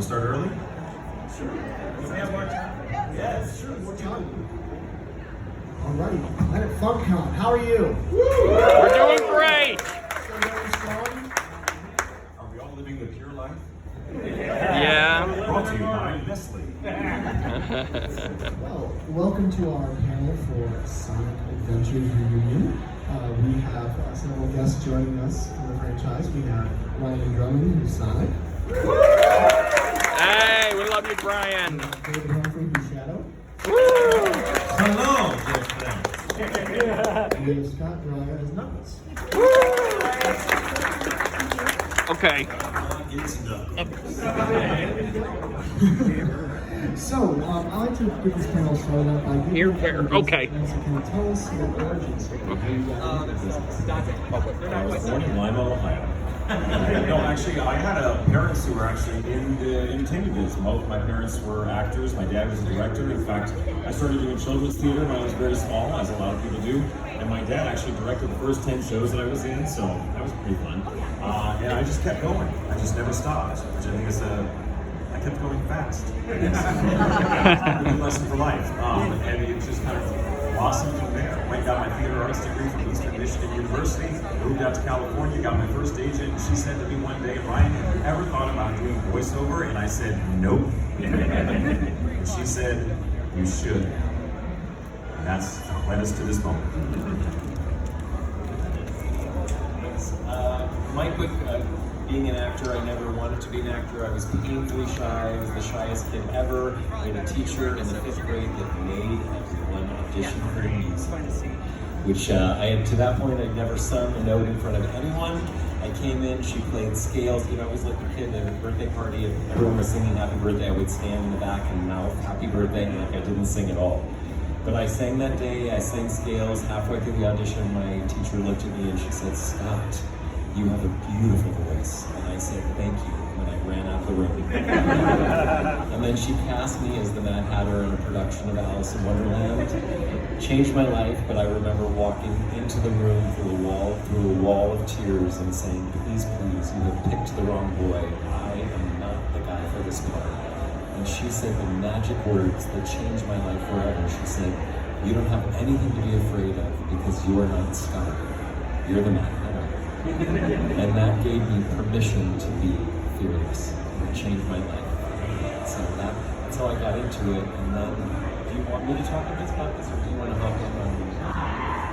we start early? Sure. We have more time. Yes, sure. More time. All right, Planet FunCon, how are you? We're doing great. Still very strong? Are we all living the pure life? Yeah. Brought to you by Nestle. Well, welcome to our panel for Sonic Adventures Reunion. We have several guests joining us from the franchise. We have Ryan Drummond, who's Sonic. Hey, we love you, Brian. David Humphrey, who's Shadow. Hello, dear friends. And we have Scott Dreier as Knuckles. Okay. It's So, I like to get this panel started out by Here, okay. Can you tell us your origins? I was born in Lima, Ohio. No, actually, I had parents who were actually in the entertainment business. Both my parents were actors. My dad was a director. In fact, I started doing children's theater when I was very small, as a lot of people do. And my dad actually directed the first 10 shows that I was in, so that was pretty fun. And I just kept going. I just never stopped, which I think is I kept going fast. I guess. A good lesson for life. And it just kind of blossomed from there. Went and got my theater arts degree from Eastern Michigan University, moved out to California, got my first agent, and she said to me one day, Ryan, have you ever thought about doing voiceover? And I said, nope. And she said, you should. And that's led us to this moment. My quick, being an actor, I never wanted to be an actor. I was painfully shy. I was the shyest kid ever. I had a teacher in the 5th grade that made everyone audition for me, which to that point, I'd never sung a note in front of anyone. I came in, she played scales. You know, I was like a kid at a birthday party, and everyone was singing happy birthday. I would stand in the back and mouth happy birthday, and like I didn't sing at all. But I sang that day, I sang scales. Halfway through the audition, my teacher looked at me and she said, Scott, you have a beautiful voice. And I said, thank you. And I ran out of the room. And then she cast me as the Mad Hatter in a production of Alice in Wonderland. Changed my life, but I remember walking into the room through a wall of tears and saying, please, please, you have picked the wrong boy. I am not the guy for this part. And she said the magic words that changed my life forever. She said, you don't have anything to be afraid of because you are not Scott. You're the Mad Hatter. And that gave me permission to be fearless. It changed my life. So that's how I got into it. And then, do you want me to talk a bit about this, or do you want to hop in on it?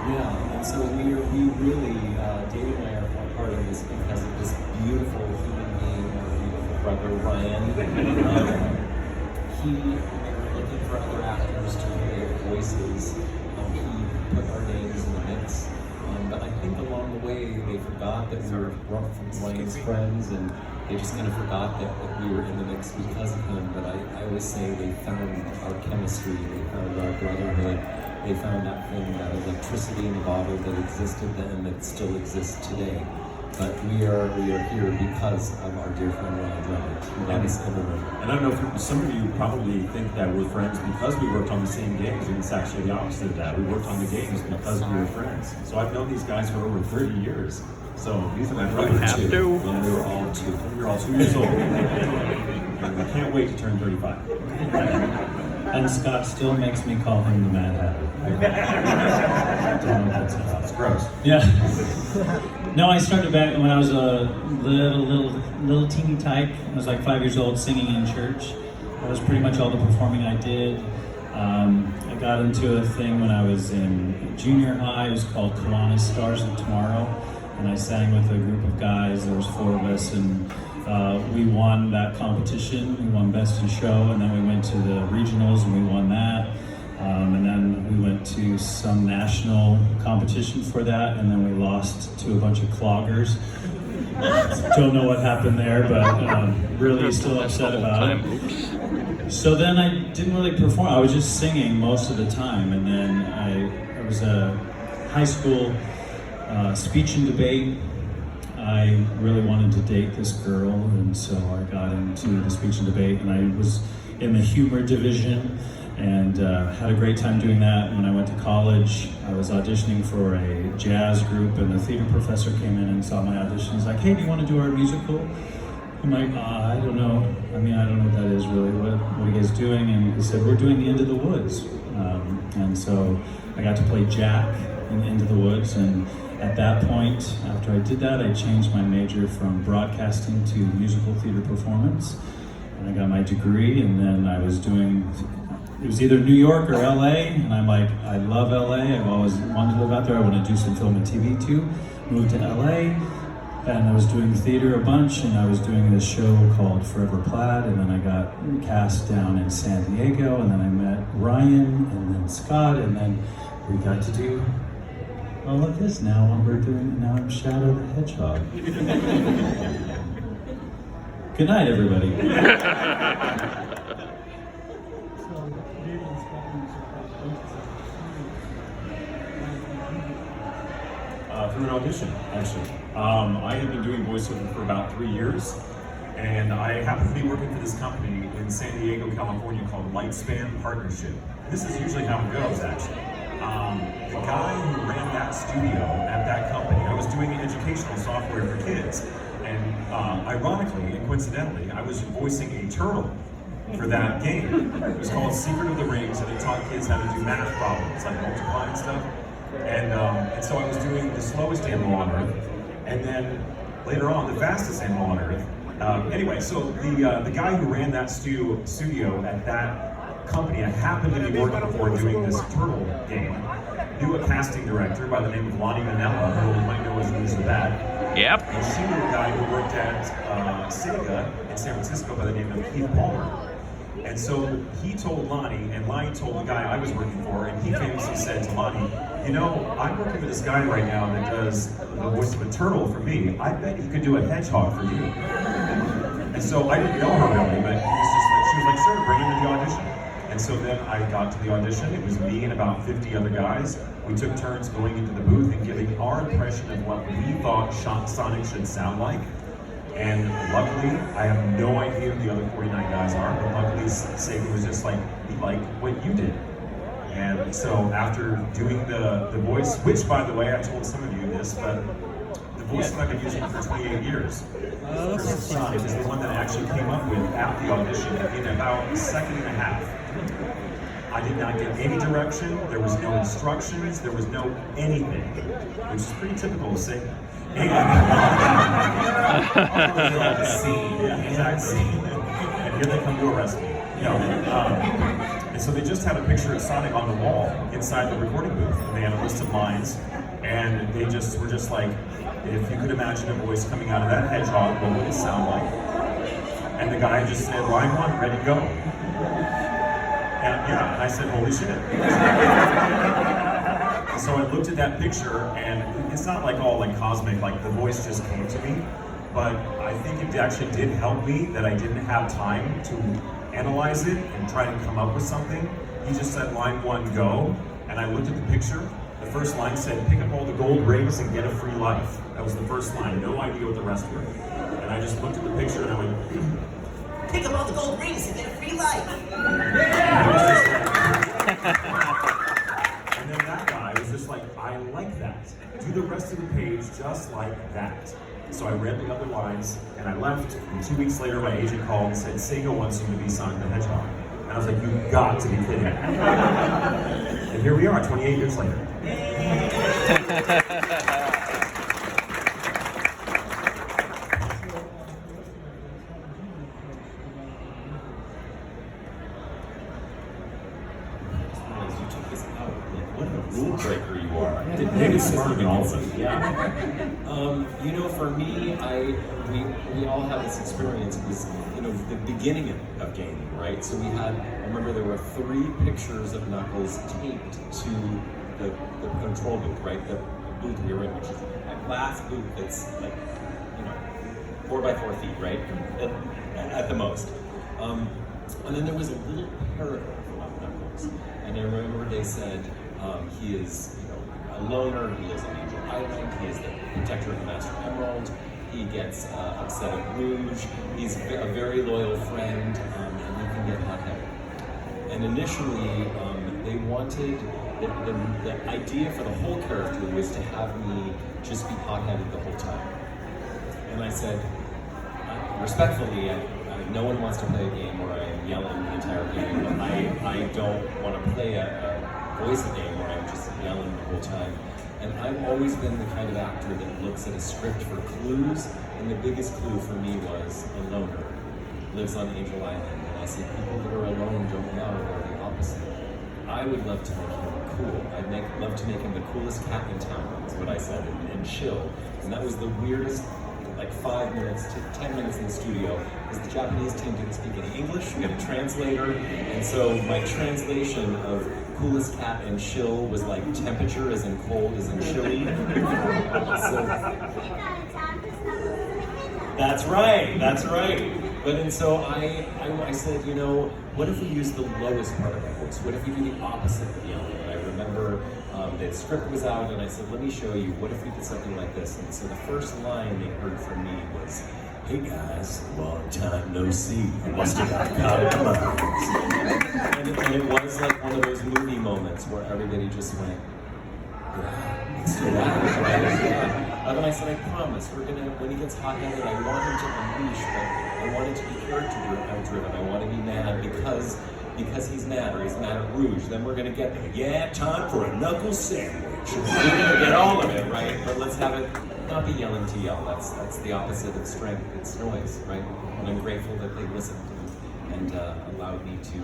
Yeah, and so we really, David and I are part of this because of this beautiful human being, our beautiful brother, Ryan. We were looking for other actors to play voices. He put our names in the mix. But I think along the way, they forgot that we were from Ryan's friends, and they just kind of forgot that we were in the mix because of him. But I always say they found our chemistry, they found our brotherhood, they found that thing, that electricity in the bottle that existed then, that still exists today. But we are here because of our dear friend Ryan Drummond. That's in the room. And I don't know if some of you probably think that we're friends because we worked on the same games, and it's actually the opposite of that. We worked on the games because we were friends. So I've known these guys for over 30 years. So these are my brothers too. When we were all two. We were all 2 years old. And I can't wait to turn 35. And Scott still makes me call him the Mad Hatter. That's gross. Yeah. No, I started back when I was a little teeny tyke. I was like 5 years old, singing in church. That was pretty much all the performing I did. I got into a thing when I was in junior high. It was called Kiwanis Stars of Tomorrow, and I sang with a group of guys. There was 4 of us, and we won that competition. We won Best in Show, and then we went to the regionals and we won that. And then we went to some national competition for that, and then we lost to a bunch of cloggers. Don't know what happened there, but really still upset about it. So then I didn't really perform. I was just singing most of the time, and then I was a high school speech and debate. I really wanted to date this girl, and so I got into the speech and debate, and I was in the humor division, and had a great time doing that. When I went to college, I was auditioning for a jazz group, and the theater professor came in and saw my audition. He's like, hey, do you want to do our musical? I'm like, I don't know. I mean, I don't know what that is really. What are you guys doing? And he said, we're doing The End of the Woods. And so I got to play Jack in Into the Woods. And at that point, after I did that, I changed my major from broadcasting to musical theater performance. And I got my degree, and then I was doing, it was either New York or LA. And I'm like, I love LA. I've always wanted to live out there. I want to do some film and TV too. Moved to LA. And I was doing theater a bunch, and I was doing this show called Forever Plaid, and then I got cast down in San Diego, and then I met Ryan, and then Scott, and then we got to do all of this. Now I'm Shadow the Hedgehog. Good night, everybody. Through an audition, actually. I had been doing voiceover for about 3 years, and I happened to be working for this company in San Diego, California called Lightspan Partnership. This is usually how it goes, actually. The guy who ran that studio at that company, I was doing educational software for kids, and ironically and coincidentally, I was voicing a turtle for that game. It was called Secret of the Rings, and it taught kids how to do math problems, like multiplying stuff. And so I was doing the slowest animal on Earth, and then later on, the fastest animal on Earth. Anyway, so the guy who ran that studio at that company, I happened to be working for doing this turtle game, knew a casting director by the name of Lonnie Manella, who you might know as Liz the Bat. Yep. And she knew a guy who worked at Sega in San Francisco by the name of Keith Palmer. And so he told Lonnie, and Lonnie told the guy I was working for, and he famously said to Lonnie, you know, I'm working with this guy right now that does the voice of a turtle for me. I bet he could do a hedgehog for you. And so I didn't know her really, but she was like, sure, bring him to the audition. And so then I got to the audition. It was me and about 50 other guys. We took turns going into the booth and giving our impression of what we thought Sonic should sound like. And luckily, I have no idea who the other 49 guys are, but luckily Sega was just like, we like what you did. And so after doing the voice, which by the way, I told some of you this, but the voice that I've been using for 28 years for Sonic is the one that I actually came up with at the audition in about a second and a half. I did not get any direction, there was no instructions, there was no anything, which is pretty typical of Sega. Exact scene. And here they come to arrest me. And so they just had a picture of Sonic on the wall inside the recording booth. And they had a list of lines, and they just were just like, if you could imagine a voice coming out of that hedgehog, what would it sound like? And the guy just said, line one, ready, go. And yeah, and I said, holy shit. So I looked at that picture, and it's not like all like cosmic, like the voice just came to me, but I think it actually did help me that I didn't have time to analyze it and try to come up with something. He just said line one, go, and I looked at the picture. The first line said, pick up all the gold rings and get a free life. That was the first line, no idea what the rest were. And I just looked at the picture and I went, pick up all the gold rings and get a free life. And then that guy was just like, I like that. Do the rest of the page just like that. So I read the other lines and I left. And 2 weeks later, my agent called and said, Sega wants you to be Sonic the Hedgehog. And I was like, you've got to be kidding me. And here we are, 28 years later. Rule breaker you are. Maybe smarter than all of us. Yeah. You know, for me, we all have this experience. It was, you know, the beginning of gaming, right? So I remember there were 3 pictures of Knuckles taped to the control booth, right? The booth we were in, which is a glass booth that's like, you know, 4 by 4 feet, right? At the most. And then there was a little paragraph about Knuckles. And I remember they said, he is, you know, a loner, he lives on Angel Island, he is the protector of the Master Emerald, he gets upset at Rouge, he's a very loyal friend, and he can get hot-headed. And initially, they wanted, the idea for the whole character was to have me just be hot-headed the whole time. And I said, respectfully, no one wants to play a game where I am yelling the entire game, but I don't want to play a voice game where I'm just yelling the whole time. And I've always been the kind of actor that looks at a script for clues, and the biggest clue for me was a loner. Lives on Angel Island, and I see people that are alone don't know, or the opposite. I would love to make him cool. Love to make him the coolest cat in town, is what I said, and chill. And that was the weirdest, like 5 minutes to 10 minutes in the studio, because the Japanese team didn't speak any English. We had a translator, and so my translation of coolest cat and chill was like temperature as in cold as in chilly. That's right. And so I said, you know, what if we use the lowest part of my voice? What if we do the opposite of yelling? And I remember the script was out, and I said, let me show you, what if we did something like this? And so the first line they heard from me was, hey guys, long time no see. I must have got caught. And it was like one of those movie moments where everybody just went, yeah, it's so loud. And then I said, I promise, when he gets hot-headed, I want him to unleash, but I want it to be character-driven. I want to be mad because he's mad, or he's mad at Rouge. Then we're going to get there. Yeah, time for a knuckle sandwich. We're going to get all of it, right? But let's have it not be yelling to yell. That's the opposite of strength. It's noise, right? And I'm grateful that they listened and allowed me to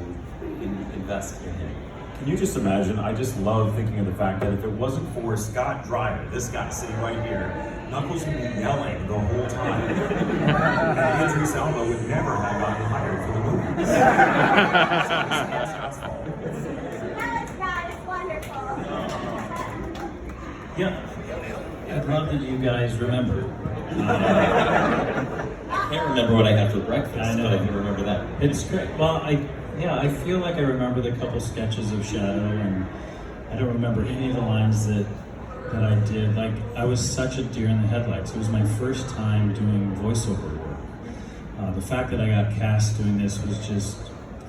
invest in him. Can you just imagine? I just love thinking of the fact that if it wasn't for Scott Dreier, this guy sitting right here, Knuckles would be yelling the whole time. And Andrew Salvo would never have gotten hired for the movie. Scott's fault. It's wonderful. Yeah, I love that you guys remember. I can't remember what I had for breakfast, I know. but I can remember that. It's great. Well, I feel like I remember the couple sketches of Shadow, and I don't remember any of the lines that I did. Like, I was such a deer in the headlights. It was my first time doing voiceover work. The fact that I got cast doing this was just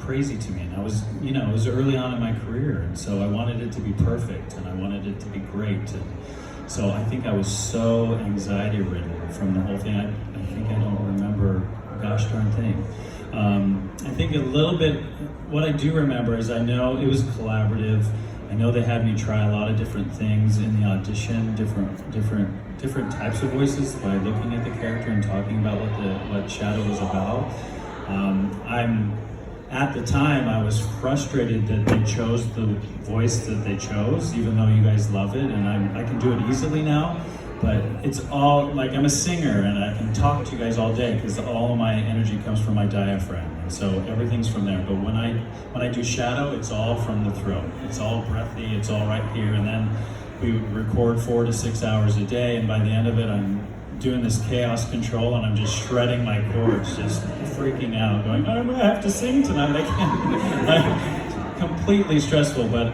crazy to me. And I was, it was early on in my career, and so I wanted it to be perfect, and I wanted it to be great. And so I think I was so anxiety-ridden from the whole thing. I think I don't remember a gosh darn thing. I think a little bit, what I do remember is I know it was collaborative. I know they had me try a lot of different things in the audition, different types of voices by looking at the character and talking about what Shadow was about. At the time, I was frustrated that they chose the voice that they chose, even though you guys love it, and I can do it easily now. But it's all, like, I'm a singer and I can talk to you guys all day because all of my energy comes from my diaphragm, and so everything's from there. But when I do Shadow, it's all from the throat. It's all breathy, it's all right here, and then we record 4 to 6 hours a day, and by the end of it, I'm doing this chaos control and I'm just shredding my chords, just freaking out, going, I'm gonna have to sing tonight, I can't. Completely stressful, but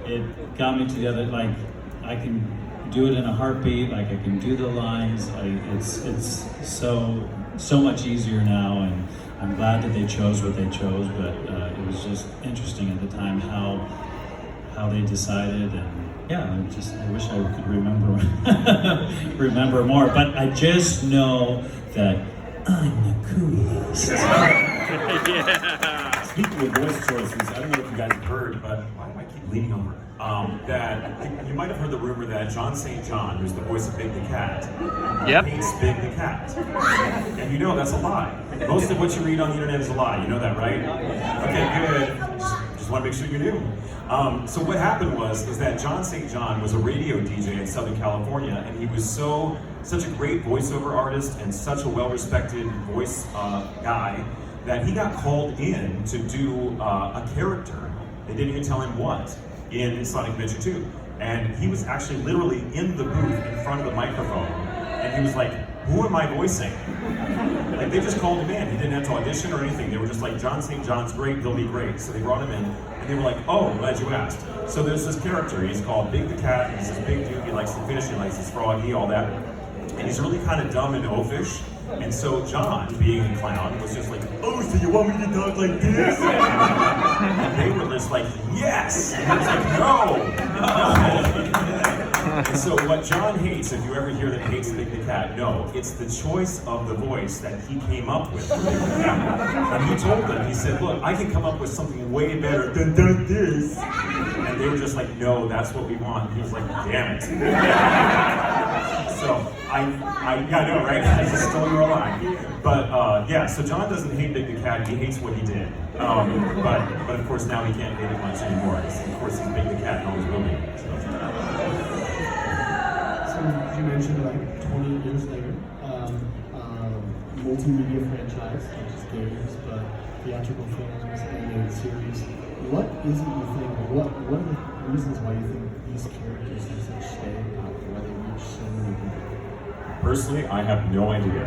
it got me to the other, like, I can do it in a heartbeat, like I can do the lines. It's so much easier now, and I'm glad that they chose what they chose, but it was just interesting at the time how they decided, and yeah, I wish I could remember more, but I just know that I'm the coolest. Yeah. Speaking of voice choices, I don't know if you guys have heard, but why do I keep leaning over? That you might have heard the rumor that John St. John, who's the voice of Big the Cat, hates Big the Cat. And you know that's a lie. Most of what you read on the internet is a lie. You know that, right? Okay, good. Just want to make sure you knew. So what happened is that John St. John was a radio DJ in Southern California, and he was such a great voiceover artist and such a well-respected voice guy that he got called in to do a character. They didn't even tell him what in Sonic Adventure 2. And he was actually literally in the booth in front of the microphone, and he was like, who am I voicing? Like, they just called him in. He didn't have to audition or anything. They were just like, John St. John's great, he'll be great. So they brought him in, and they were like, oh, glad you asked. So there's this character, he's called Big the Cat, he's this big dude, he likes to fish, he likes his froggy, all that. And he's really kind of dumb and oafish. And so John, being a clown, was just like, oh, so you want me to talk like this? And they were just like, yes! And he was like, no! And so what John hates, if you ever hear that he hates Big the Cat, no, it's the choice of the voice that he came up with for Big the Cat. And he told them, he said, look, I can come up with something way better than this. And they were just like, no, that's what we want. And he was like, damn it. So yeah, I know, right? I just stole your line. But yeah, so John doesn't hate Big the Cat, he hates what he did. But of course now he can't hate it much anymore. Of course he's Big the Cat and always will be. So you mentioned like 20 years later, multimedia franchise, not just games, but theatrical films, animated series. What is it you think, or what are the reasons why you think these characters have such staying power, why they reach so many people? Personally, I have no idea.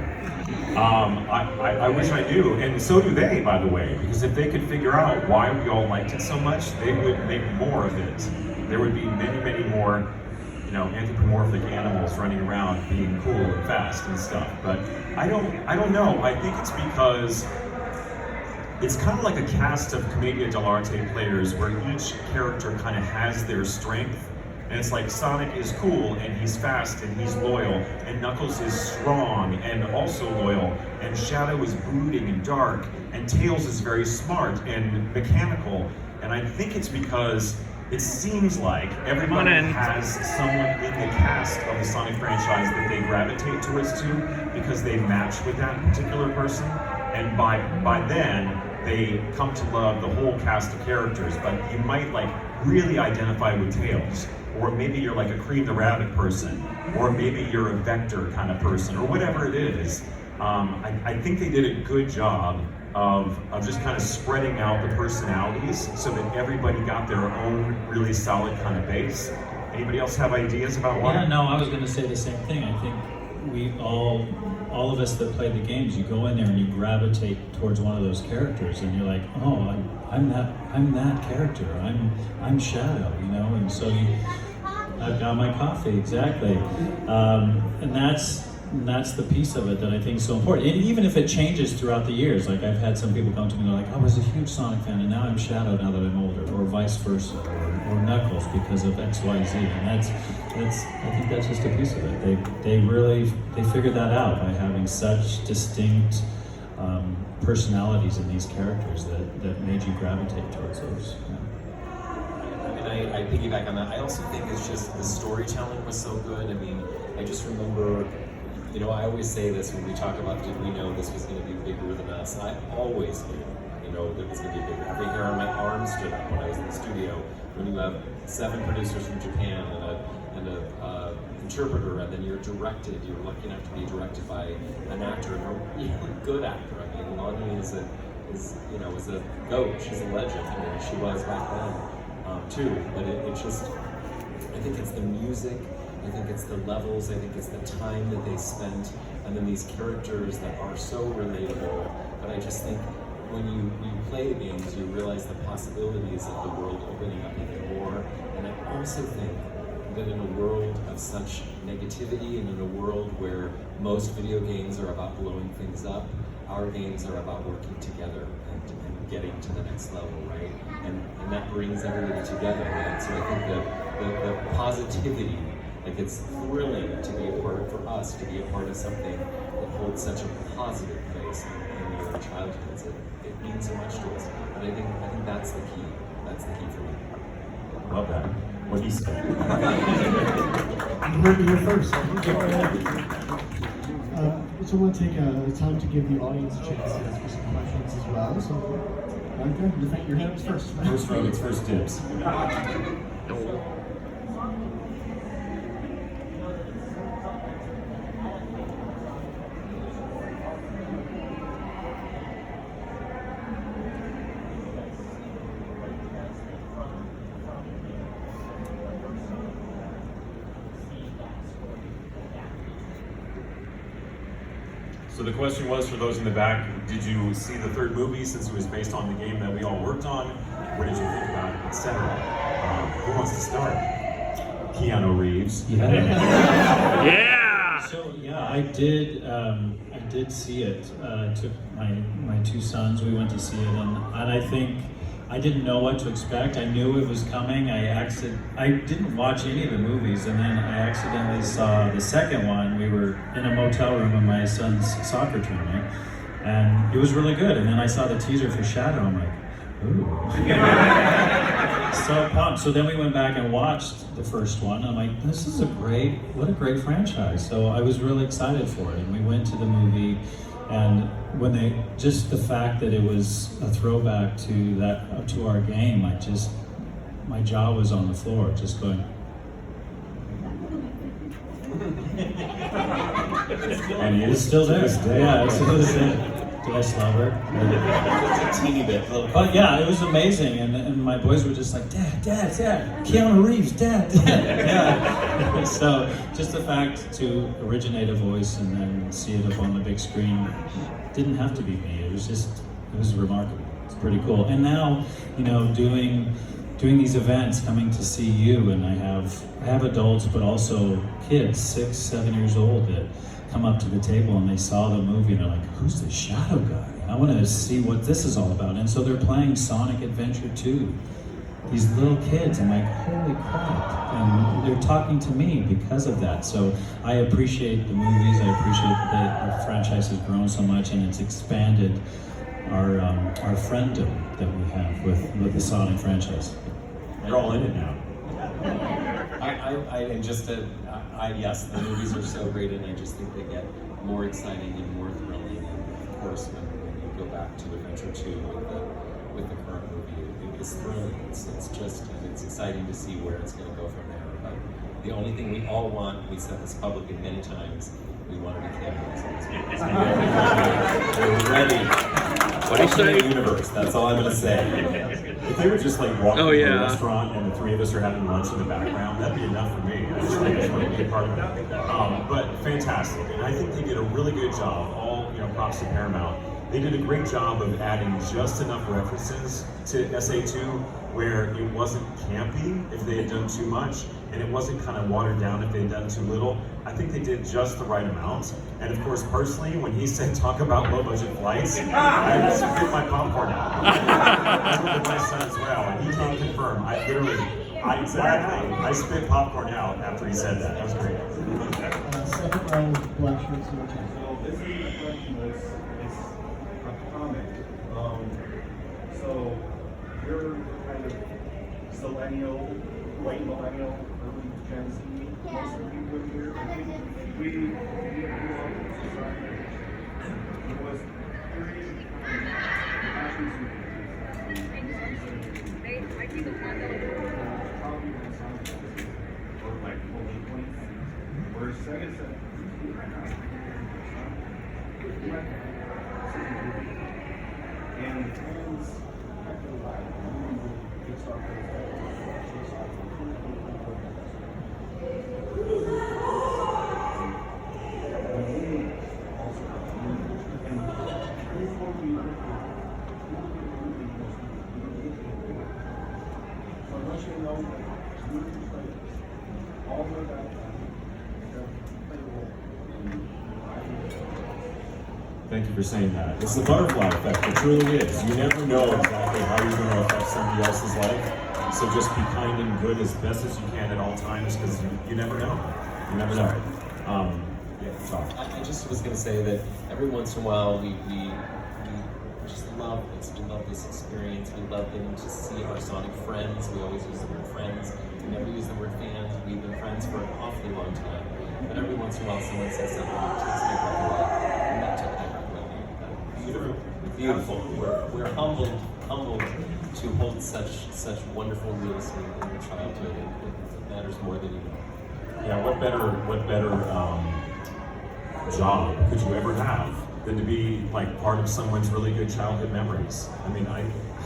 I wish I knew, and so do they, by the way, because if they could figure out why we all liked it so much, they would make more of it. There would be many, many more, anthropomorphic animals running around being cool and fast and stuff. But I don't know. I think it's because it's kind of like a cast of Commedia dell'arte players where each character kind of has their strength. And it's like Sonic is cool and he's fast and he's loyal, and Knuckles is strong and also loyal, and Shadow is brooding and dark, and Tails is very smart and mechanical. And I think it's because it seems like everybody has someone in the cast of the Sonic franchise that they gravitate towards to because they match with that particular person. And by then, they come to love the whole cast of characters, but you might like really identify with Tails. Or maybe you're like a Cream the Rabbit person, or maybe you're a Vector kind of person, or whatever it is. I think they did a good job of just kind of spreading out the personalities so that everybody got their own really solid kind of base. Anybody else have ideas about why? Yeah, no, I was going to say the same thing. I think we all of us that play the games, you go in there and you gravitate towards one of those characters, and you're like, oh, I'm that character. I'm Shadow, and so I've got my coffee, exactly. And that's the piece of it that I think is so important. And even if it changes throughout the years, like I've had some people come to me and they're like, I was a huge Sonic fan and now I'm Shadow now that I'm older, or vice versa, or Knuckles because of X, Y, Z. And I think that's just a piece of it. They figured that out by having such distinct personalities in these characters that made you gravitate towards those. Yeah. And I piggyback on that. I also think it's just the storytelling was so good. I mean, I just remember, I always say this when we talk about, did we know this was going to be bigger than us? And I always knew, that it was going to be bigger. Every hair on my arm stood up when I was in the studio. When you have 7 producers from Japan and a interpreter, and then you're lucky enough to be directed by an actor, and a really good actor. I mean, Lonnie is a goat. She's a legend. I mean, she was back then. Too, but it's just, I think it's the music, I think it's the levels, I think it's the time that they spent, and then these characters that are so relatable. But I just think when you play the games, you realize the possibilities of the world opening up even more. And I also think that in a world of such negativity, and in a world where most video games are about blowing things up, our games are about working together and getting to the next level, right? And that brings everybody together, right? So I think the positivity, like it's thrilling to be a part, for us to be a part of something that holds such a positive place in your childhoods. It means so much to us. And I think that's the key. That's the key for me. Love that. What he said. You heard me here first. So I want to take time to give the audience a chance to ask you some questions as well. So, Monica, your hand is first. First row gets first dibs. So the question was, for those in the back, did you see the third movie since it was based on the game that we all worked on? What did you think about it, etc.? Who wants to start? Keanu Reeves. Yeah! So yeah, I did see it. I took my 2 sons, we went to see it, and I think I didn't know what to expect. I knew it was coming. I didn't watch any of the movies, and then I accidentally saw the second one. We were in a motel room in my son's soccer tournament, and it was really good. And then I saw the teaser for Shadow. I'm like, ooh. So pumped. So then we went back and watched the first one. I'm like, this is what a great franchise. So I was really excited for it. And we went to the movie, and just the fact that it was a throwback to our game, my jaw was on the floor, just going. And It's still there. Yeah, it's still there. Did I slobber? A teeny bit. But yeah, it was amazing, and my boys were just like, Dad, Keanu Reeves, Dad. Yeah. So just the fact to originate a voice and then see it up on the big screen didn't have to be me. It was remarkable. It's pretty cool. And now, doing these events, coming to see you, and I have adults, but also kids, 6, 7 years old that come up to the table and they saw the movie and they're like, who's this Shadow guy? I want to see what this is all about. And so they're playing Sonic Adventure 2. These little kids, I'm like, holy crap. And they're talking to me because of that. So I appreciate the movies. I appreciate that our franchise has grown so much and it's expanded our frienddom that we have with the Sonic franchise. You're all in it now. Yes, the movies are so great, and I just think they get more exciting and more thrilling. And of course, when you go back to Adventure 2 with the current movie, it's thrilling. It's exciting to see where it's going to go from there. But the only thing we all want, we said this publicly many times, we want to be cameos in this movie. We're ready. What do you say? Universe. That's all I'm going to say. If they were just like walking Oh, to yeah. a restaurant and the three of us are having lunch in the background, that'd be enough for me. I just want to be a part of it. But fantastic, and I think they did a really good job. All props to Paramount. They did a great job of adding just enough references to SA2 where it wasn't campy if they had done too much, and it wasn't kind of watered down if they had done too little. I think they did just the right amount. And of course, personally, when he said talk about low budget flights, I spit my popcorn out. I went with my son as well, and he can confirm. I spit popcorn out after he said that. That was great. Second row, black shirts, no tie. So this is a question that's a comment. So you're kind of millennial, late millennial, early Gen Z. Most of you live here. I think we grew up in society. It was very passions or like late 20s. Where Sega said, and the fans affected by Thank you for saying that. It's the butterfly effect. It truly is. You never know exactly how you're going to affect somebody else's life. So just be kind and good as best as you can at all times, because you never know. You never know. Sorry. I just was going to say that every once in a while we just love this. We love this experience. We love getting to see our Sonic friends. We always use the word friends. We never use the word fans. We've been friends for an awfully long time. But every once in a while someone says something that takes my breath away. And that took my breath away. Beautiful. We're humbled to hold such wonderful real estate in your childhood. It matters more than you know. Yeah, what better job could you ever have than to be like part of someone's really good childhood memories? I mean, I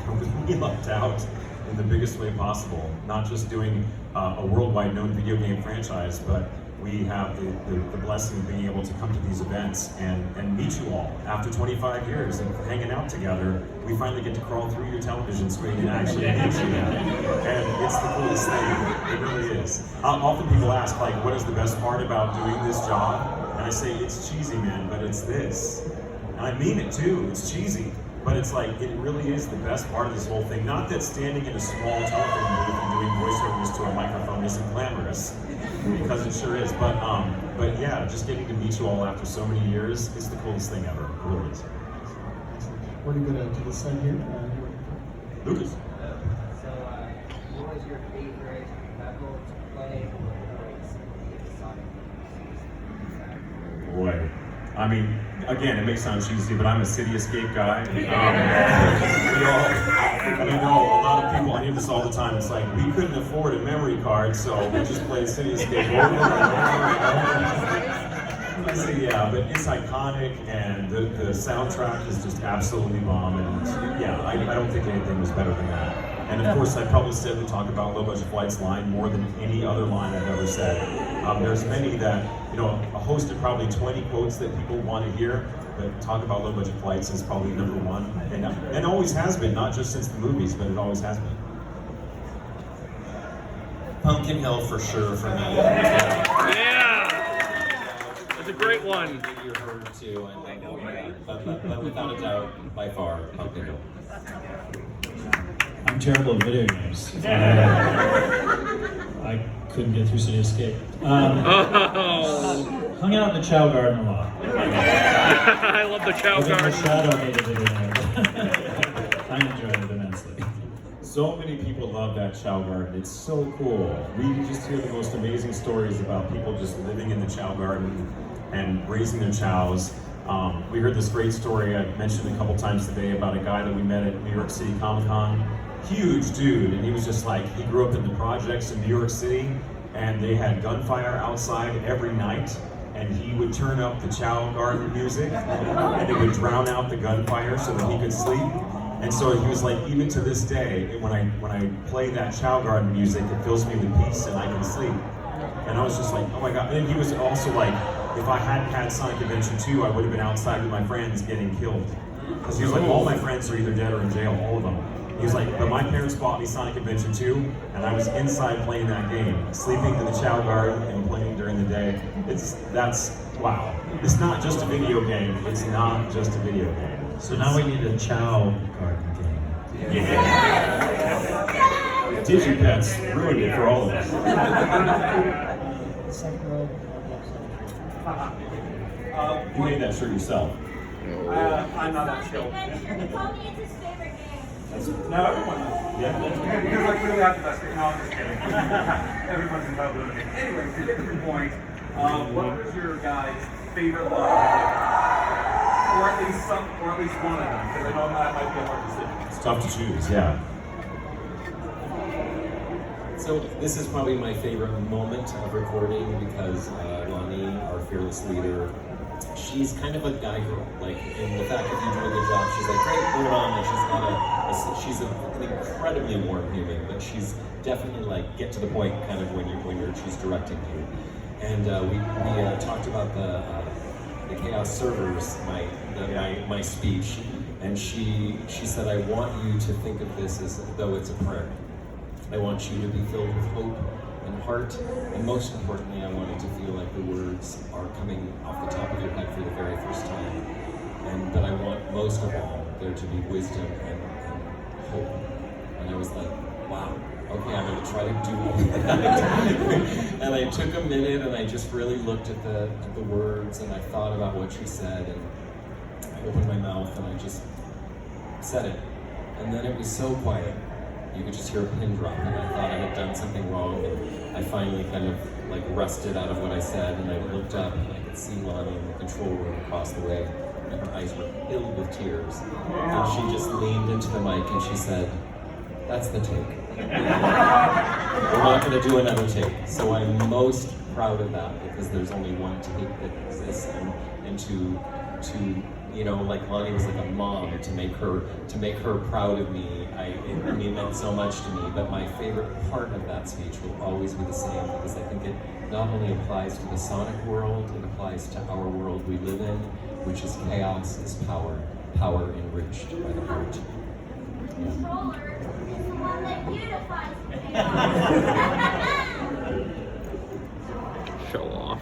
really lucked out in the biggest way possible, not just doing a worldwide known video game franchise, but we have the blessing of being able to come to these events and meet you all after 25 years and hanging out together. We finally get to crawl through your television screen and actually meet you now. And it's the coolest thing. It really is. Often people ask, like, what is the best part about doing this job? And I say, it's cheesy, man, but it's this. And I mean it too, it's cheesy. But it's like, it really is the best part of this whole thing. Not that standing in a small telephone booth and doing voiceovers to a microphone isn't glamorous, because it sure is. But yeah, just getting to meet you all after so many years is the coolest thing ever. It really is. We're going to go to this side here. Lucas. So, what was your favorite role to play or Sonic? Boy, I mean, again, it may sound cheesy, but I'm a City Escape guy. I know a lot of people, I hear this all the time, it's like, we couldn't afford a memory card, so we just played City Escape over and over and over. So yeah, but it's iconic, and the soundtrack is just absolutely bomb, and yeah, I don't think anything was better than that. And of course, I probably said to talk about Low Budget Flight's line more than any other line I've ever said. There's many that, you know, a host of probably 20 quotes that people want to hear, but talk about Low Budget Flights is probably number one, and always has been, not just since the movies, but it always has been. Pumpkin Hill for sure for me. Yeah. That's a great one. You heard too, but without a doubt, by far, Pumpkin Hill. I'm terrible at video games. I couldn't get through City Escape. Hung out in the Chow Garden a lot. I love the Chow Even Garden. the shadow hated it in there. I enjoyed it immensely. So many people love that Chow Garden. It's so cool. We just hear the most amazing stories about people just living in the Chow Garden and raising their chows. We heard this great story I mentioned a couple times today about a guy that we met at New York City Comic Con. Huge dude, and he was just like, he grew up in the projects in New York City, and they had gunfire outside every night, and he would turn up the Chow Garden music, and it would drown out the gunfire so that he could sleep. And so he was like, even to this day, when I play that Chow Garden music, it fills me with peace and I can sleep. And I was just like, oh my God. And he was also like, if I hadn't had Sonic Adventure 2, I would have been outside with my friends getting killed. Because he was like, all my friends are either dead or in jail, all of them. He was like, but my parents bought me Sonic Adventure 2, and I was inside playing that game, sleeping in the Chow Garden and playing during the day. That's, wow. It's not just a video game, it's not just a video game. So now we need a Chow Garden game. Yeah. Digipets ruined it for all of us. Second row. You made that shirt yourself. I'm not that skilled. Tony, it's his favorite game. No, everyone knows. Yeah. Because like we have the best game. No, I'm just kidding. Everyone's entitled to it. Anyway, to get to the point, what was your guys' favorite line? Or at least one of them, because I know that might be a hard decision. It's tough to choose, yeah. So this is probably my favorite moment of recording because Lonnie, our fearless leader, she's kind of a guy girl. Like, in the fact that you do a good job, she's like, great, put it on. And she's an incredibly warm human, but she's definitely like get to the point kind of when she's directing you. And we talked about the Chaos Servers, my speech, and she said, I want you to think of this as though it's a prayer. I want you to be filled with hope and heart, and most importantly, I want it to feel like the words are coming off the top of your head for the very first time. But I want most of all there to be wisdom and hope. And I was like, wow, okay, I'm gonna try to do all that. And I took a minute and I just really looked at the words and I thought about what she said, and I opened my mouth and I just said it. And then it was so quiet. You could just hear a pin drop, and I thought I had done something wrong, and I finally kind of like rested out of what I said, and I looked up and I could see Lonnie in the control room across the way, and her eyes were filled with tears. And she just leaned into the mic and she said, that's the take. We're not gonna do another take. So I'm most proud of that because there's only one take that exists, and to you know, like Lonnie was like a mom, to make her proud of me. It meant so much to me, but my favorite part of that speech will always be the same because I think it not only applies to the Sonic world, it applies to our world we live in, which is chaos is power, power enriched by the heart. Controller is the one that unifies me. Show off.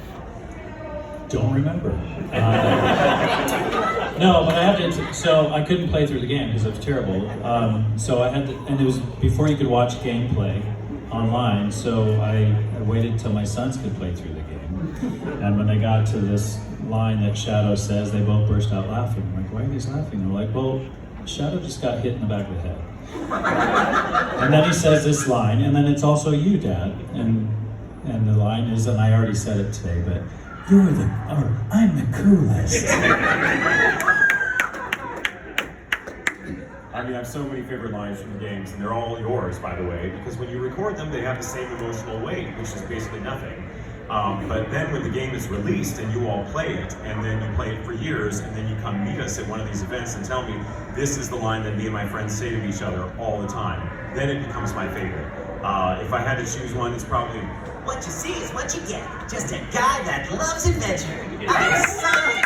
Don't remember. No, but I had to. So I couldn't play through the game because it was terrible. So I had to, and it was before you could watch gameplay online. So I waited till my sons could play through the game. And when they got to this line that Shadow says, they both burst out laughing. I'm like, why are you guys laughing? They're like, well, Shadow just got hit in the back of the head. And then he says this line, and then it's also you, Dad. And the line is, and I already said it today, but I'm the coolest. I mean, I have so many favorite lines from the games, and they're all yours, by the way, because when you record them, they have the same emotional weight, which is basically nothing. But then when the game is released and you all play it, and then you play it for years, and then you come meet us at one of these events and tell me, this is the line that me and my friends say to each other all the time, then it becomes my favorite. If I had to choose one, it's probably, What you see is what you get. Just a guy that loves adventure. I'm sorry.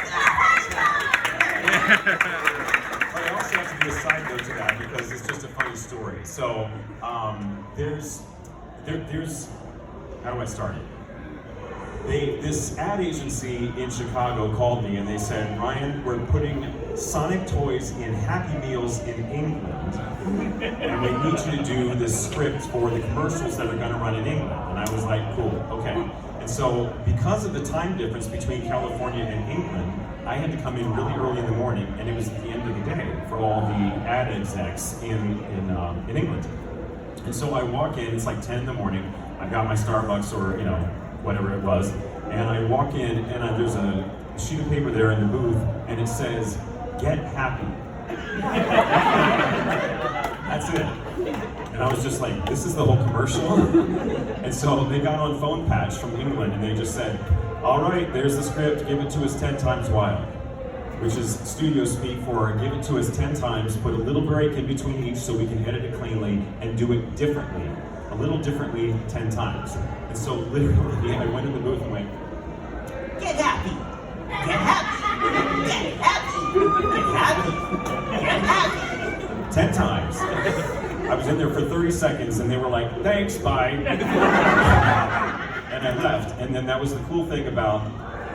I also have to do a side note to that because it's just a funny story. So there's how do I start it? This ad agency in Chicago called me and they said, Ryan, we're putting Sonic toys in Happy Meals in England, and we need you to do the script for the commercials that are going to run in England. And I was like, cool, okay. And so because of the time difference between California and England, I had to come in really early in the morning, and it was at the end of the day for all the ad execs in England. And so I walk in, it's like 10 in the morning, I've got my Starbucks or, whatever it was, and I walk in and there's a sheet of paper there in the booth, and it says, get happy. That's it. And I was just like, this is the whole commercial? And so they got on phone patch from England, and they just said, all right, there's the script, give it to us 10 times wild, which is studio speak for give it to us 10 times, put a little break in between each so we can edit it cleanly, and do it differently, a little differently 10 times. And so literally, I went in the booth and went, Get happy. Get happy. Get happy. Get happy. Get happy. 10 times. I was in there for 30 seconds and they were like, thanks, bye. And I left. And then that was the cool thing about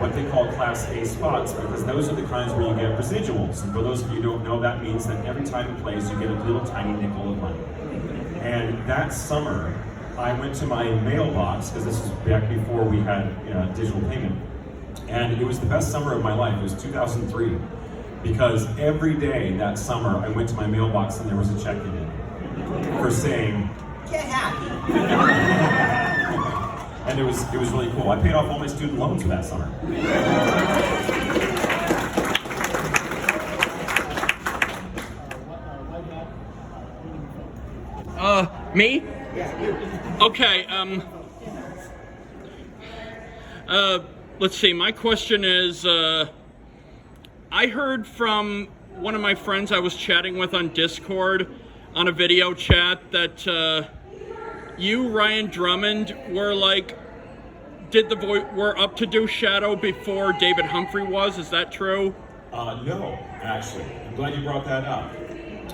what they call Class A spots, because those are the kinds where you get residuals. And for those of you who don't know, that means that every time it plays, you get a little tiny nickel of money. And that summer, I went to my mailbox, because this was back before we had digital payment. And it was the best summer of my life. It was 2003. Because every day that summer, I went to my mailbox and there was a check in it for saying, Get happy. and it was really cool. I paid off all my student loans for that summer. Me? Okay, let's see, my question is, I heard from one of my friends I was chatting with on Discord on a video chat that you, Ryan Drummond, were were up to do Shadow before David Humphrey was. Is that true? No, actually. I'm glad you brought that up.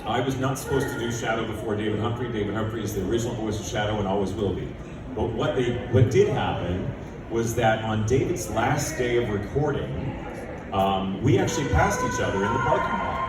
I was not supposed to do Shadow before David Humphrey. David Humphrey is the original voice of Shadow and always will be. But what did happen was that on David's last day of recording, we actually passed each other in the parking lot.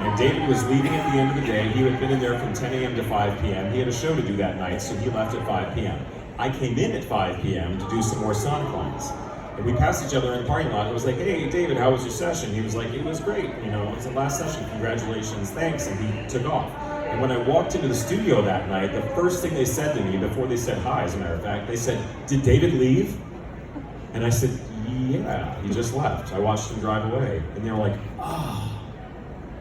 And David was leaving at the end of the day. He had been in there from 10 a.m. to 5 p.m. He had a show to do that night, so he left at 5 p.m. I came in at 5 p.m. to do some more Sonic lines. And we passed each other in the parking lot. It was like, hey, David, how was your session? He was like, it was great. It was the last session. Congratulations, thanks. And he took off. And when I walked into the studio that night, the first thing they said to me, before they said hi, as a matter of fact, they said, did David leave? And I said, yeah, he just left. I watched him drive away. And they were like,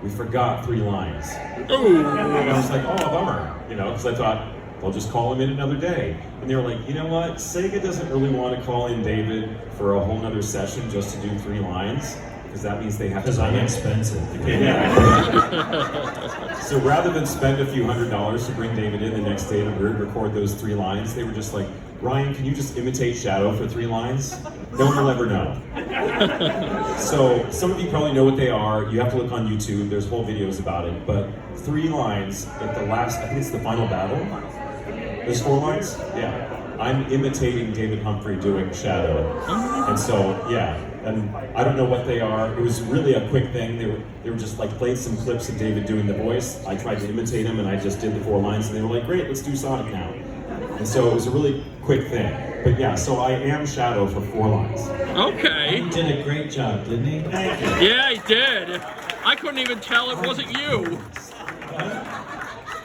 we forgot 3 lines. Ooh. And I was like, oh, bummer. Because I thought, they'll just call him in another day. And they were like, you know what? Sega doesn't really want to call in David for a whole nother session just to do 3 lines, because that means they have to. Because I'm expensive. Yeah. So rather than spend a few $100s to bring David in the next day to record those 3 lines, they were just like, Ryan, can you just imitate Shadow for 3 lines? No one will ever know. So some of you probably know what they are. You have to look on YouTube. There's whole videos about it. But 3 lines at the last, I think it's the final battle. There's 4 lines? Yeah. I'm imitating David Humphrey doing Shadow. And so, yeah, and I don't know what they are. It was really a quick thing. They were just like played some clips of David doing the voice. I tried to imitate him and I just did the 4 lines and they were like, great, let's do Sonic now. And so it was a really quick thing. But yeah, so I am Shadow for 4 lines. Okay. He did a great job, didn't he? Thank you. Yeah, he did. I couldn't even tell it wasn't you.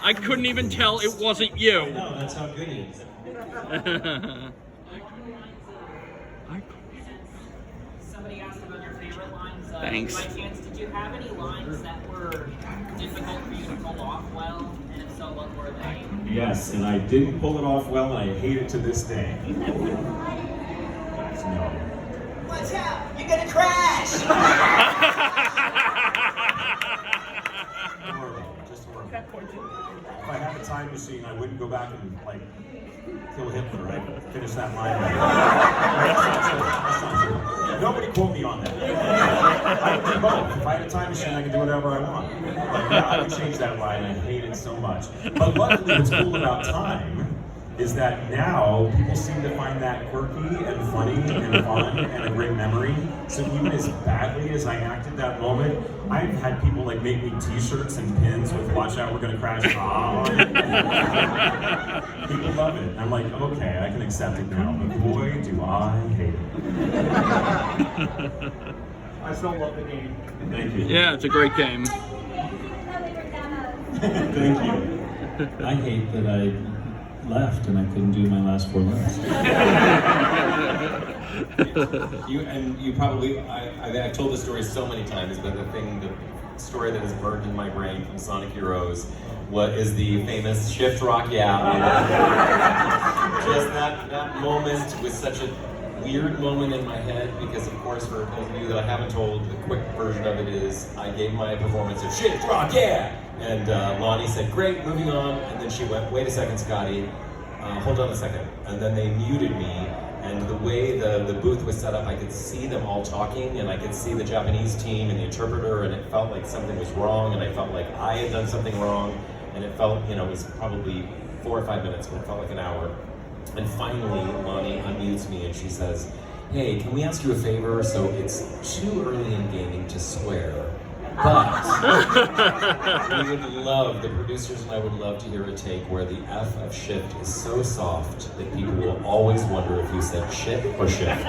I couldn't even tell it wasn't you. No, that's how good he is. Somebody asked about your favorite lines. Thanks. By chance, did you have any lines that were difficult for you to pull off well? And if so, what were they? Yes, and I didn't pull it off well, and I hate it to this day. No. Watch out! You're gonna crash! Horrible, just horrible. If I had a time machine, I wouldn't go back and like kill Hitler. I'd finish that line. That's not true. Nobody quote me on that. I can do both. If I had a time machine, I can do whatever I want. But yeah, I would change that line. I hate it so much. But luckily, what's cool about time is that now people seem to find that quirky and funny and fun and a great memory. So even as badly as I acted that moment, I've had people like make me t-shirts and pins with "Watch out, we're gonna crash" on it. People love it. I'm like, okay, I can accept it now, but boy, do I hate it. I still love the game. Thank you. Yeah, it's a great game. Thank you. I hate that I left and I couldn't do my last 4 lines. You probably, I've told this story so many times, but the story that is burned in my brain from Sonic Heroes is the famous shift rock yeah. Just that moment was such a weird moment in my head because, of course, for those of you that I haven't told, the quick version of it is I gave my performance of shift rock yeah, and Lonnie said, great, moving on, and then she went, wait a second, Scotty, hold on a second, and then they muted me. And the way the booth was set up, I could see them all talking, and I could see the Japanese team and the interpreter, and it felt like something was wrong, and I felt like I had done something wrong, and it felt, it was probably 4 or 5 minutes, but it felt like an hour. And finally, Lonnie unmutes me, and she says, hey, can we ask you a favor? So it's too early in gaming to swear, but we would love, the producers and I would love to hear a take where the F of shift is so soft that people will always wonder if you said shit or shift.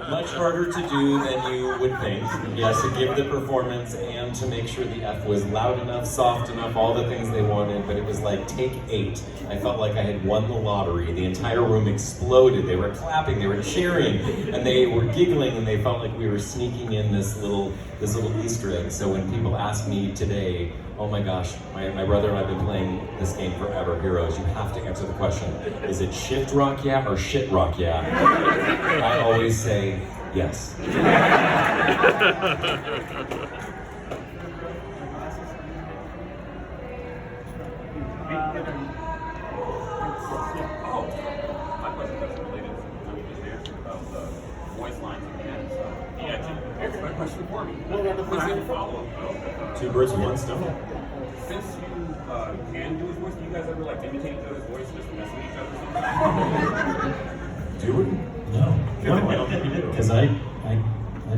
Much harder to do than you would think. Yes, to give the performance and to make sure the F was loud enough, soft enough, all the things they wanted, but it was like take 8. I felt like I had won the lottery. The entire room exploded. They were clapping, they were cheering, and they were giggling, and they felt like we were sneaking in this little Easter egg. So when people ask me today, oh my gosh, my brother and I have been playing this game forever, Heroes, you have to answer the question, is it shift rock yeah or shit rock yeah? I always say yes. My question was related to what you just answered about the voice lines at the end. So, yeah, answer my question for me. I have a follow-up though. 2 birds with 1 stone. Since you can do his voice, do you guys ever like imitate each other's voice just to mess with each other? Do it? No. No, I don't think you do. Because I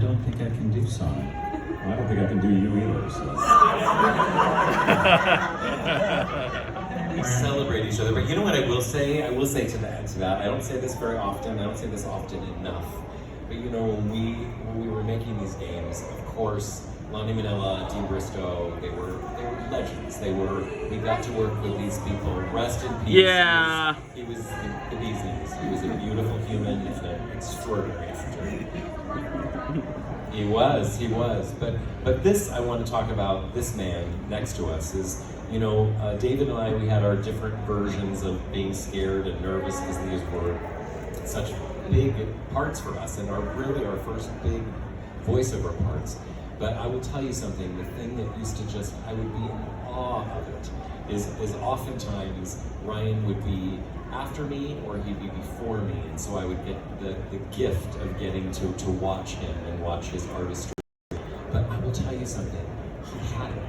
don't think I can do Sonic. I don't think I can do you either, so. We celebrate each other, but you know what I will say? I will say to that, I don't say this very often, I don't say this often enough, but when we were making these games, of course, Lonnie Manila, Dean Bristow, they were legends. We got to work with these people. Rest in peace. Yeah. He was the bee's knees. He was a beautiful human and an extraordinary actor. He was. But this, I want to talk about this man next to us is, David and I, we had our different versions of being scared and nervous because these were such big parts for us and really our first big voiceover parts. But I will tell you something, the thing that used to I would be in awe of it, is oftentimes Ryan would be after me or he'd be before me, and so I would get the gift of getting to watch him and watch his artistry. But I will tell you something, he had it.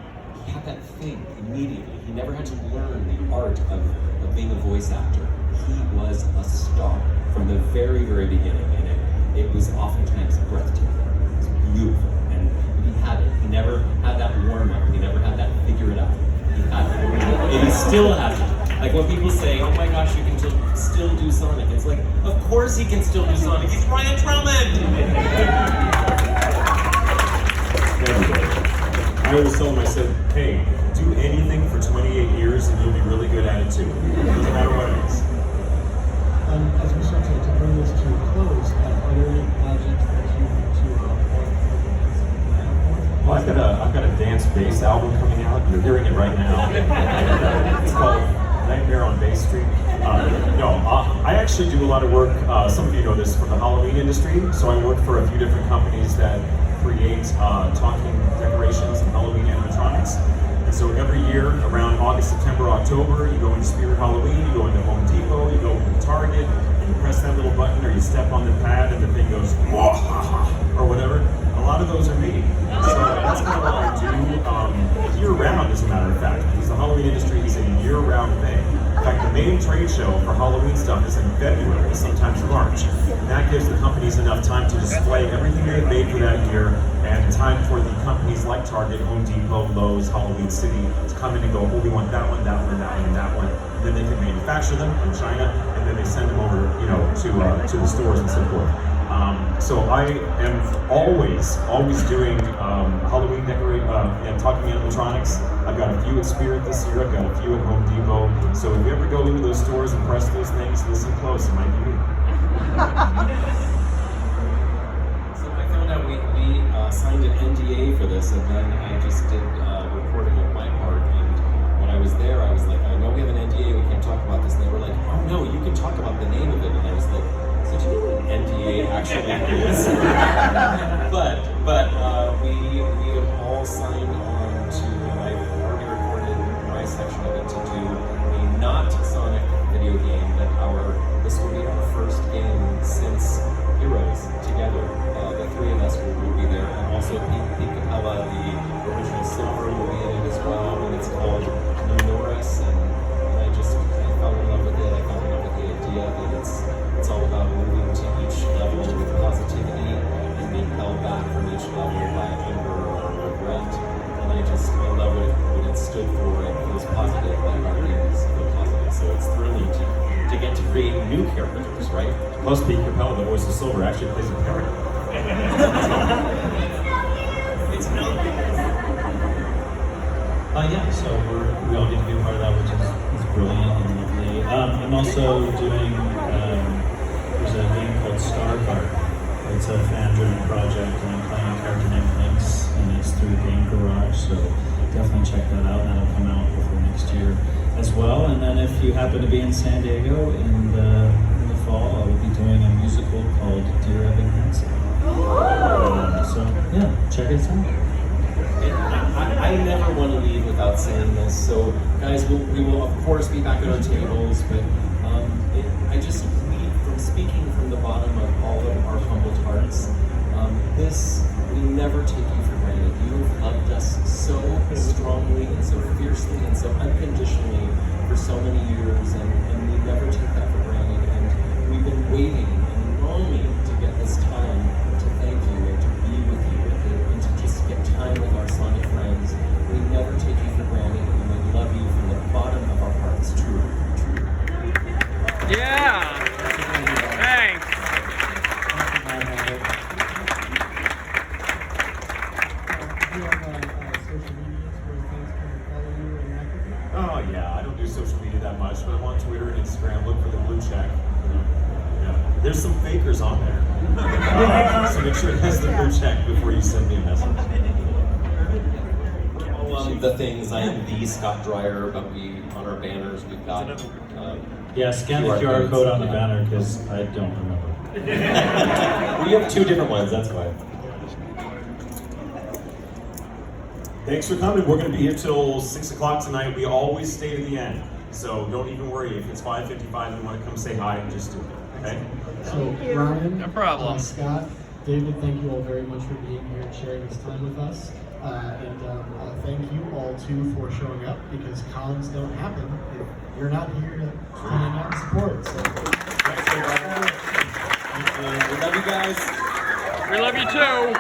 He had that thing immediately. He never had to learn the art of being a voice actor. he was a star from the very, very beginning, and it was oftentimes breathtaking. It was beautiful, and he had it. He never had that warm up. He never had that figure it out. He had it, and he still has it. Like when people say, "Oh my gosh, you can still do Sonic," it's like, of course he can still do Sonic. He's Ryan Drummond. I always told him, I said, hey, do anything for 28 years and you'll be really good at it too. Doesn't matter what it is. As we start to bring this to a close, are there any projects that you want to Well, I've got a dance bass album coming out. You're hearing it right now. It's called Nightmare on Bay Street. I actually do a lot of work, some of you know this, for the Halloween industry. So I work for a few different companies that create talking decorations and Halloween animatronics. And so every year around August, September, October, you go into Spirit Halloween, you go into Home Depot, you go into Target, and you press that little button or you step on the pad and the thing goes, or whatever. A lot of those are me. So that's kind of what I do year-round, as a matter of fact, because the Halloween industry is a year-round thing. In fact, the main trade show for Halloween stuff is in February, sometimes March. And that gives the companies enough time to display everything they've made for that year, and time for the companies like Target, Home Depot, Lowe's, Halloween City to come in and go, oh, we want that one, that one, that one, and that one. And then they can manufacture them in China, and then they send them over, to the stores and so forth. So I am always doing Halloween decorating and talking animatronics. I've got a few at Spirit this year. I've got a few at Home Depot. So if you ever go into those stores and press those things, listen close. It might be me. So I found out we signed an NDA for this, and then I just did recording of my part. And when I was there, I was like, I know we have an NDA. We can't talk about this. And they were like, oh no, you can talk about the name of it. And I was like, so do you know what an NDA actually is? but we have all signed on to, and I've already recorded my section of it, to do a not Sonic video game. This will be our first game since Heroes together. The three of us will be there, and also Pete Capella, the original Silver, will be in it as well, and it's called New Norris, and I fell in love with it. I fell in love with the idea that it's all about moving to each level with positivity and being held back from each level by anger or regret. And I love what it stood for. It feels positive, like our games feel positive. So it's thrilling to get to create new characters, right? Plus, Pete Capella, the voice of Silver, actually plays a parrot. It's no Yeah, so we all get to be a part of that, which is brilliant and lovely. I'm also doing, there's a game called Star Card. It's a fan-driven project, and I'm playing a character named Lynx, and it's through Game Garage, so definitely check that out. That'll come out before next year as well. And then if you happen to be in San Diego in the fall, I will be doing a musical called Dear Evan Hansen. So yeah, check it out. I never want to leave without saying this. So, guys, we will of course be back at our tables, but from speaking from the bottom of all of our humbled hearts, we never take you for granted. You have loved us so strongly and so fiercely and so unconditionally for so many years, and we never take that for granted. And we've been waiting and longing to get this time to thank you and to be with you and to just get time with our Sonic friends. We never take you for granted, and we love you from the bottom of our hearts, truly. Yeah. Thanks. Do you have social medias where fans can follow you and interact with you? Oh yeah, I don't do social media that much, but I'm on Twitter and Instagram. Look for the blue check. Yeah. There's some fakers on there, so make sure it has the blue check before you send me a message. The things, I am the Scott Dreier, but on our banners we've got. Yeah, scan the QR code on the banner because I don't remember. We have two different ones, that's why. Thanks for coming. We're going to be here till 6 o'clock tonight. We always stay to the end, so don't even worry. If it's 5:55 and you want to come say hi, just do it. Okay? So Ryan, No problem. Scott, David, thank you all very much for being here and sharing this time with us. And thank you all too for showing up, because cons don't happen if you're not here to hang out and support. So, We love you guys. We love you too.